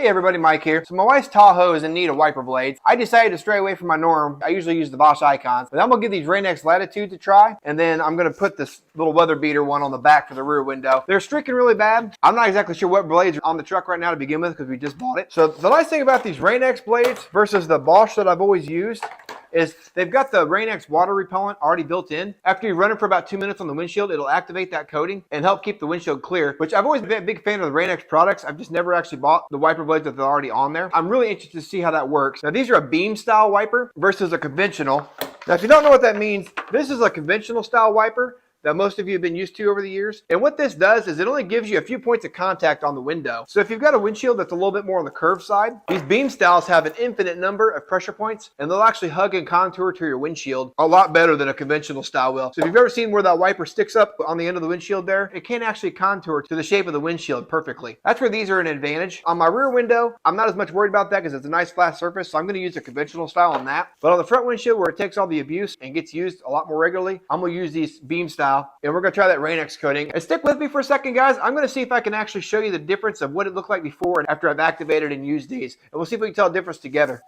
Hey everybody, Mike here. So my wife's Tahoe is in need of wiper blades. I decided to stray away from my norm. I usually use the Bosch Icons, but I'm gonna give these Rain-X Latitude to try, and then I'm gonna put this little weather beater one on the back for the rear window. They're streaking really bad. I'm not exactly sure what blades are on the truck right now to begin with because we just bought it. So the nice thing about these Rain-X blades versus the Bosch that I've always used is they've got the Rain-X water repellent already built in. After you run it for about 2 minutes on the windshield, it'll activate that coating and help keep the windshield clear, which I've always been a big fan of the Rain-X products. I've just never actually bought the wiper blades that they're already on there. I'm really interested to see how that works. Now, these are a beam style wiper versus a conventional. Now, if you don't know what that means, this is a conventional style wiper that most of you have been used to over the years. And what this does is it only gives you a few points of contact on the window. So if you've got a windshield that's a little bit more on the curved side, these beam styles have an infinite number of pressure points, and they'll actually hug and contour to your windshield a lot better than a conventional style will. So if you've ever seen where that wiper sticks up on the end of the windshield there, it can actually contour to the shape of the windshield perfectly. That's where these are an advantage. On my rear window, I'm not as much worried about that because it's a nice flat surface, so I'm gonna use a conventional style on that. But on the front windshield where it takes all the abuse and gets used a lot more regularly, I'm gonna use these beam style, and we're gonna try that Rain-X coating. And stick with me for a second, guys. I'm going to see if I can actually show you the difference of what it looked like before and after I've activated and used these. And we'll see if we can tell a difference together.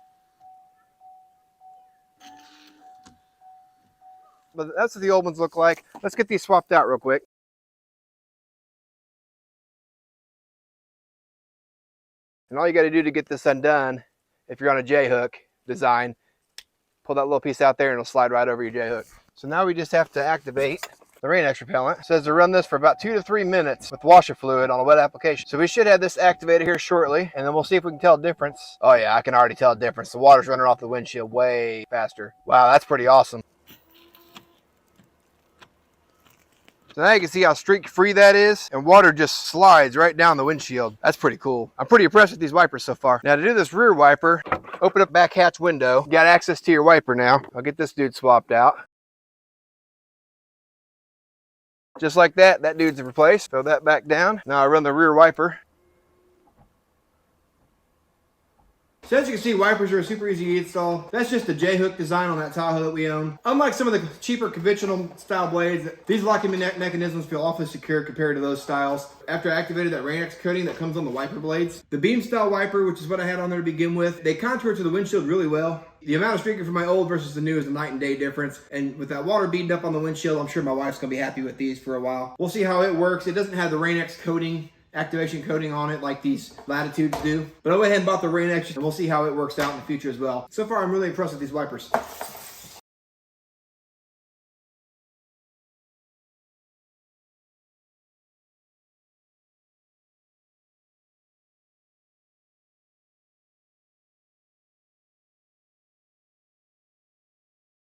But that's what the old ones look like. Let's get these swapped out real quick. And all you got to do to get this undone, if you're on a J-hook design, pull that little piece out there and it'll slide right over your J-hook. So now we just have to activate the Rain-X repellent. It says to run this for about 2 to 3 minutes with washer fluid on a wet application. So we should have this activated here shortly, and then we'll see if we can tell a difference. Oh yeah, I can already tell a difference. The water's running off the windshield way faster. Wow, that's pretty awesome. So now you can see how streak free that is, and water just slides right down the windshield. That's pretty cool. I'm pretty impressed with these wipers so far. Now to do this rear wiper, open up back hatch window. You got access to your wiper now. I'll get this dude swapped out. Just like that, that dude's replaced. Throw that back down. Now I run the rear wiper. So as you can see, wipers are super easy to install. That's just the J-hook design on that Tahoe that we own. Unlike some of the cheaper conventional style blades, these locking mechanisms feel awfully secure compared to those styles. After I activated that Rain-X coating that comes on the wiper blades, the beam style wiper, which is what I had on there to begin with, they contour to the windshield really well. The amount of streaking from my old versus the new is a night and day difference. And with that water beating up on the windshield, I'm sure my wife's gonna be happy with these for a while. We'll see how it works. It doesn't have the Rain-X coating, activation coating on it like these Latitudes do. But I went ahead and bought the Rain-X, and we'll see how it works out in the future as well. So far, I'm really impressed with these wipers.